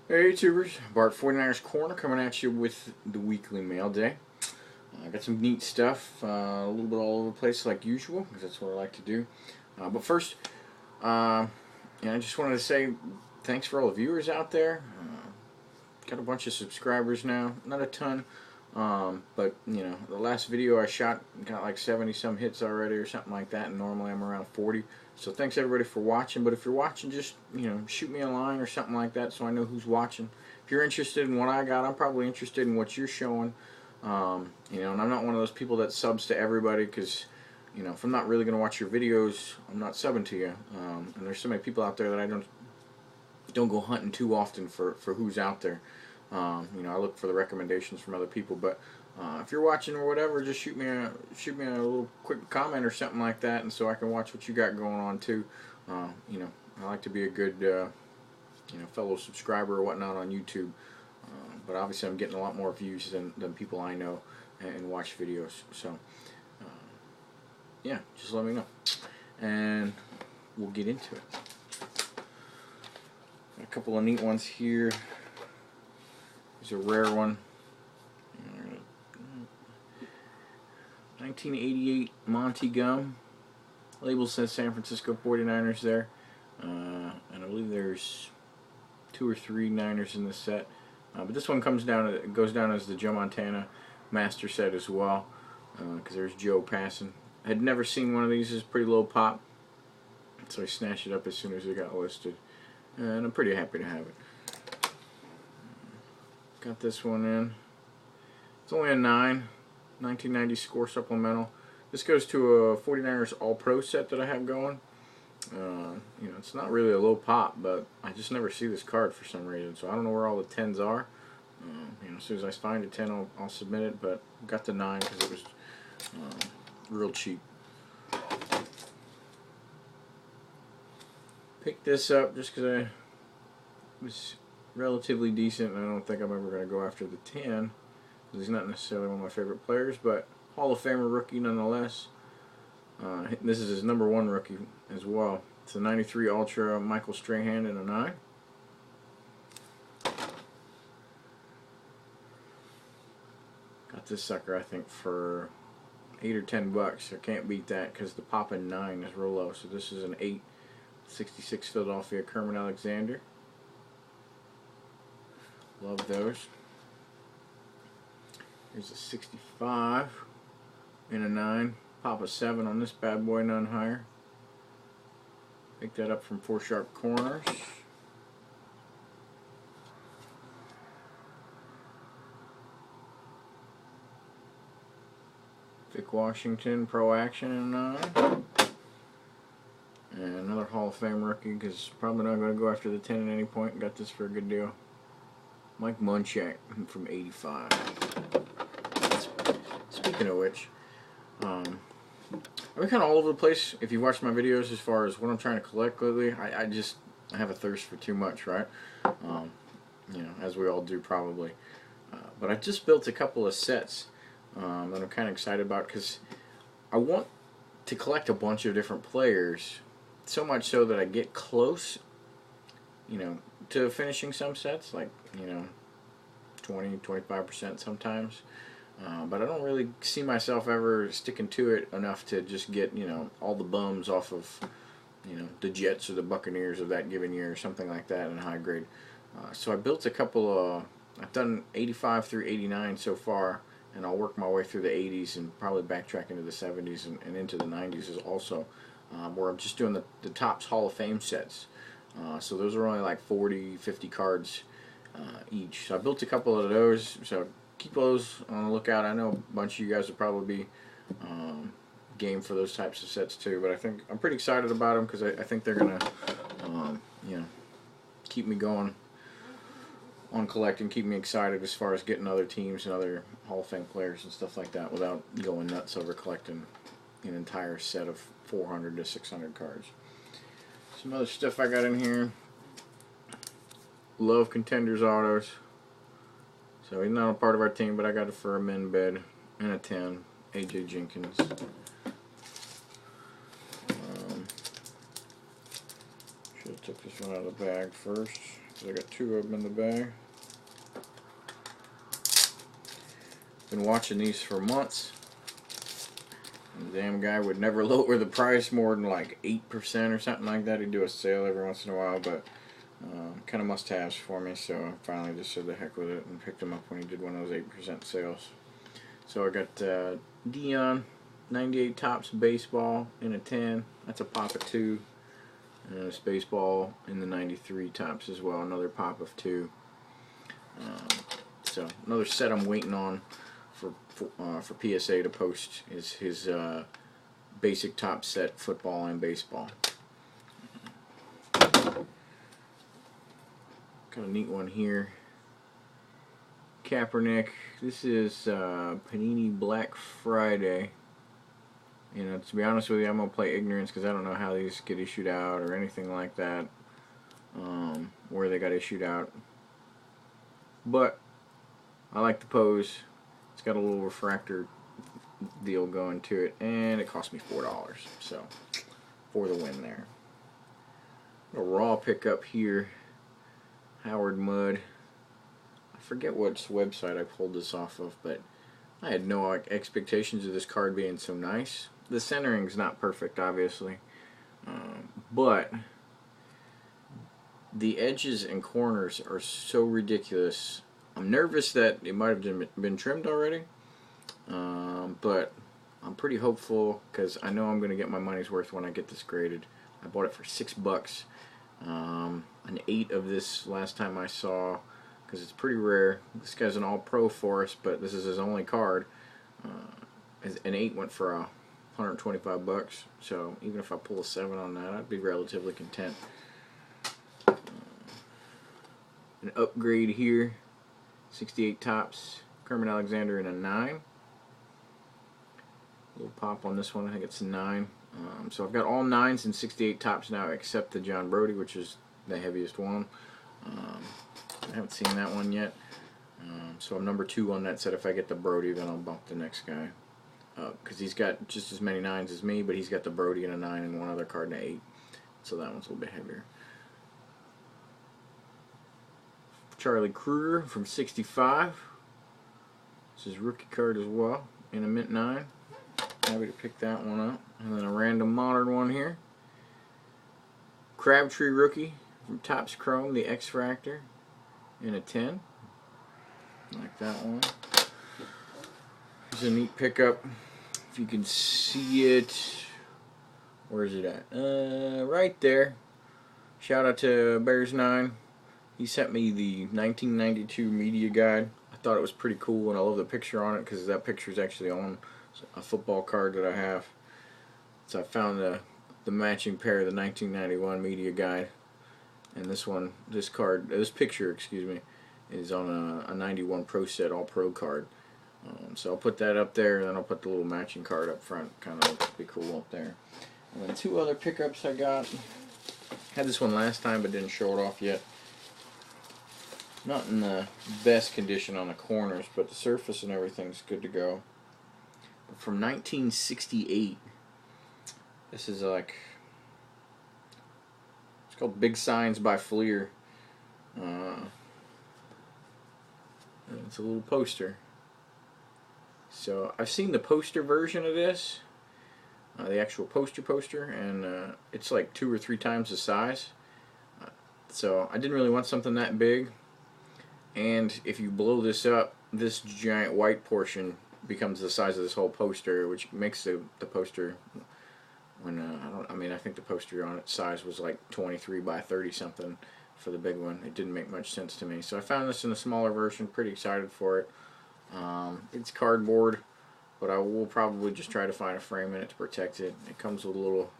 Hey YouTubers, Bart 49ers Corner coming at you with the weekly mail day. I got some neat stuff, a little bit all over the place like usual, because that's what I like to do. But first, I just wanted to say thanks for all the viewers out there. Got a bunch of subscribers now, not a ton, but the last video I shot got like 70 some hits already or something like that, and normally I'm around 40. So thanks everybody for watching. But if you're watching, just shoot me a line or something like that so I know who's watching. If you're interested in what I got, I'm probably interested in what you're showing. And I'm not one of those people that subs to everybody, because if I'm not really going to watch your videos, I'm not subbing to you. And there's so many people out there that I don't go hunting too often for who's out there. I look for the recommendations from other people. But if you're watching or whatever, just shoot me a little quick comment or something like that, and so I can watch what you got going on too. I like to be a good fellow subscriber or whatnot on YouTube. But obviously I'm getting a lot more views than people I know and watch videos. So yeah, just let me know, and we'll get into it. Got a couple of neat ones here. There's a rare one. 1988 Monty Gum. Label says San Francisco 49ers there. And I believe there's 2 or 3 Niners in this set. But this one goes down as the Joe Montana Master set as well. Because there's Joe passing. I had never seen one of these. It's pretty low pop. So I snatched it up as soon as it got listed. And I'm pretty happy to have it. Got this one in. It's only a 9. 1990 score supplemental. This goes to a 49ers All-Pro set that I have going. It's not really a low pop, but I just never see this card for some reason, so I don't know where all the 10s are. As soon as I find a 10, I'll submit it, but I got the 9 because it was real cheap. Picked this up just because it was relatively decent, and I don't think I'm ever going to go after the 10. He's not necessarily one of my favorite players, but Hall of Famer rookie nonetheless. This is his #1 rookie as well. It's a 93 Ultra Michael Strahan in a 9. Got this sucker, I think, for $8 or $10. I can't beat that because the pop in 9 is real low. So this is an 8, 66 Philadelphia Kermit Alexander. Love those. Here's a 65 in a 9. Pop a 7 on this bad boy, none higher. Pick that up from 4 Sharp Corners. Vic Washington Pro Action in a 9. And another Hall of Fame rookie, because probably not going to go after the 10 at any point. Got this for a good deal. Mike Munchak from 85. Speaking of which, I've been kind of all over the place. If you watch my videos as far as what I'm trying to collect lately, I have a thirst for too much, right? As we all do probably. But I just built a couple of sets that I'm kind of excited about, because I want to collect a bunch of different players, so much so that I get close, to finishing some sets, like 20-25% sometimes. But I don't really see myself ever sticking to it enough to just get, all the bums off of, the Jets or the Buccaneers of that given year or something like that in high grade. So I built a couple of, I've done 85 through 89 so far, and I'll work my way through the 80s and probably backtrack into the 70s and into the 90s also, where I'm just doing the Topps Hall of Fame sets. So those are only like 40, 50 cards each. So I built a couple of those, so keep those on the lookout. I know a bunch of you guys will probably be game for those types of sets too, but I'm pretty excited about them, because I think they're gonna keep me going on collecting, keep me excited as far as getting other teams and other Hall of Fame players and stuff like that without going nuts over collecting an entire set of 400 to 600 cards. Some other stuff I got in here. Love Contenders autos. So he's not a part of our team, but I got it for a min bed and a 10. AJ Jenkins. Should have took this one out of the bag first. So I got 2 of them in the bag. Been watching these for months. The damn guy would never lower the price more than like 8% or something like that. He'd do a sale every once in a while, but kind of must-haves for me, so I finally just said the heck with it and picked him up when he did one of those 8% sales. So I got Dion 98 Topps baseball in a 10. That's a pop of 2. And this baseball in the 93 Topps as well, another pop of 2. So another set I'm waiting on for PSA to post is his basic top set football and baseball. Got a neat one here. Kaepernick. This is Panini Black Friday. You know, to be honest with you, I'm going to play ignorance because I don't know how these get issued out or anything like that. Where they got issued out. But I like the pose. It's got a little refractor deal going to it, and it cost me $4. So, for the win there. A raw pickup here. Howard Mudd. I forget which website I pulled this off of, but I had no expectations of this card being so nice. The centering's not perfect, obviously, but the edges and corners are so ridiculous. I'm nervous that it might have been trimmed already, but I'm pretty hopeful because I know I'm going to get my money's worth when I get this graded. I bought it for $6. An 8 of this last time I saw, because it's pretty rare. This guy's an all-pro for us, but this is his only card. An 8 went for $125, so even if I pull a 7 on that, I'd be relatively content. An upgrade here, 68 Topps, Kermit Alexander in a 9. Little pop on this one, I think it's a 9. So I've got all 9s and 68 Topps now except the John Brody, which is the heaviest one. I haven't seen that one yet. So I'm number 2 on that set. If I get the Brody, then I'll bump the next guy up, because he's got just as many 9s as me, but he's got the Brody in a 9 and one other card in an 8. So that one's a little bit heavier. Charlie Kruger from 65. This is rookie card as well in a mint 9. Happy to pick that one up. And then a random modern one here. Crabtree rookie from Topps Chrome, the X-Fractor in a 10. Like that one. It's a neat pickup. If you can see it, where is it at? Right there. Shout out to Bears9. He sent me the 1992 media guide. I thought it was pretty cool, and I love the picture on it because that picture is actually on a football card that I have. So I found the matching pair of the 1991 media guide, and this picture, excuse me, is on a 91 Pro Set All Pro card. So I'll put that up there, and then I'll put the little matching card up front. Kind of looks pretty cool up there. And then 2 other pickups I got. Had this one last time, but didn't show it off yet. Not in the best condition on the corners, but the surface and everything's good to go. From 1968. This is like, it's called Big Signs by Fleer. It's a little poster. So I've seen the poster version of this, the actual poster, and it's like 2 or 3 times the size. So I didn't really want something that big. And if you blow this up, this giant white portion becomes the size of this whole poster, which makes the poster, I think the poster on its size was like 23 by 30 something for the big one. It didn't make much sense to me. So I found this in a smaller version, pretty excited for it. It's cardboard, but I will probably just try to find a frame in it to protect it. It comes with a little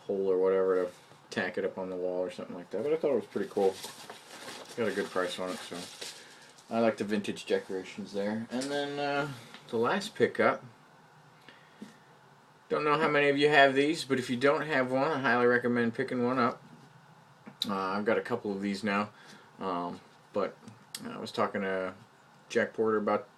hole or whatever to tack it up on the wall or something like that, but I thought it was pretty cool. Got a good price on it, so I like the vintage decorations there. And then the last pickup, don't know how many of you have these, but if you don't have one, I highly recommend picking one up. I've got a couple of these now, but I was talking to Jack Porter about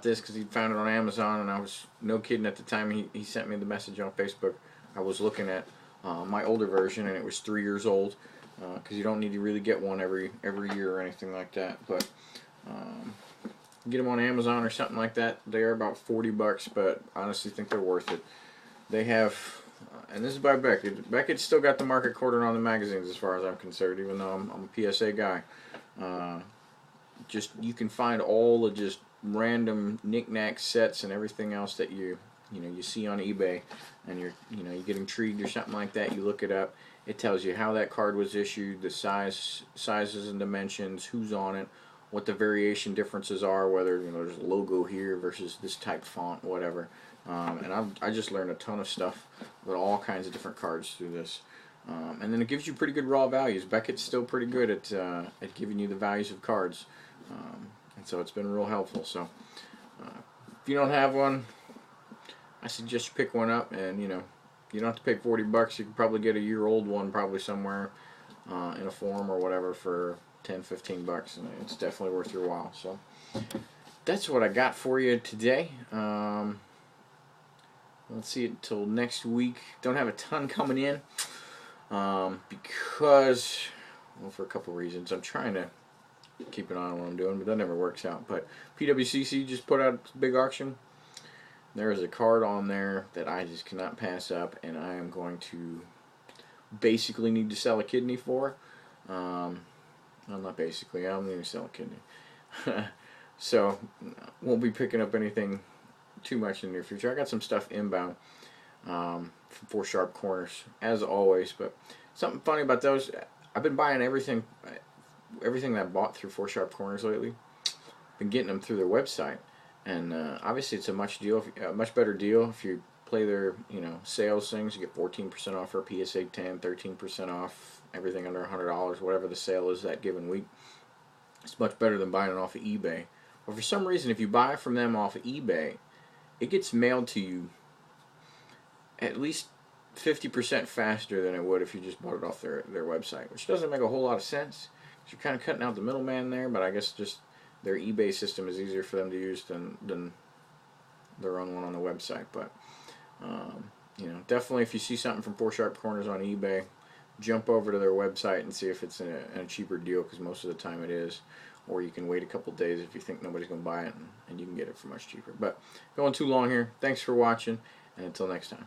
this because he found it on Amazon, and I was, no kidding, at the time he sent me the message on Facebook, I was looking at my older version, and it was 3 years old. because you don't need to really get one every year or anything like that. But get them on Amazon or something like that. They are about $40, but I honestly think they're worth it. They have, and this is by Beckett. Beckett's still got the market quartered on the magazines as far as I'm concerned, even though I'm a PSA guy. Just you can find all the just random knick-knack sets and everything else that you see on eBay, and you get intrigued or something like that. You look it up. It tells you how that card was issued, the sizes and dimensions, who's on it, what the variation differences are, whether there's a logo here versus this type font, whatever. And I just learned a ton of stuff about all kinds of different cards through this. And then it gives you pretty good raw values. Beckett's still pretty good at giving you the values of cards, and so it's been real helpful. So if you don't have one, I suggest you pick one up, and you don't have to pay $40. You can probably get a year-old one probably somewhere in a forum or whatever for $10-15, and it's definitely worth your while. So that's what I got for you today. Let's see until next week. Don't have a ton coming in because, well, for a couple reasons. I'm trying to keep an eye on what I'm doing, but that never works out. But PWCC just put out a big auction. There is a card on there that I just cannot pass up, and I am going to basically need to sell a kidney for. Well, not basically. I'm going to sell a kidney. So, won't be picking up anything too much in the near future. I got some stuff inbound from 4 Sharp Corners, as always. But something funny about those, I've been buying everything that I bought through 4 Sharp Corners lately. Been getting them through their website. And obviously it's a much better deal if you play their sales things. You get 14% off for a PSA 10, 13% off everything under $100, whatever the sale is that given week. It's much better than buying it off of eBay. But for some reason, if you buy from them off of eBay, it gets mailed to you at least 50% faster than it would if you just bought it off their website, which doesn't make a whole lot of sense. You're kind of cutting out the middleman there, but I guess just their eBay system is easier for them to use than their own one on the website. But definitely if you see something from 4 Sharp Corners on eBay, jump over to their website and see if it's in a cheaper deal, because most of the time it is. Or you can wait a couple days if you think nobody's going to buy it, and you can get it for much cheaper. But going too long here. Thanks for watching, and until next time.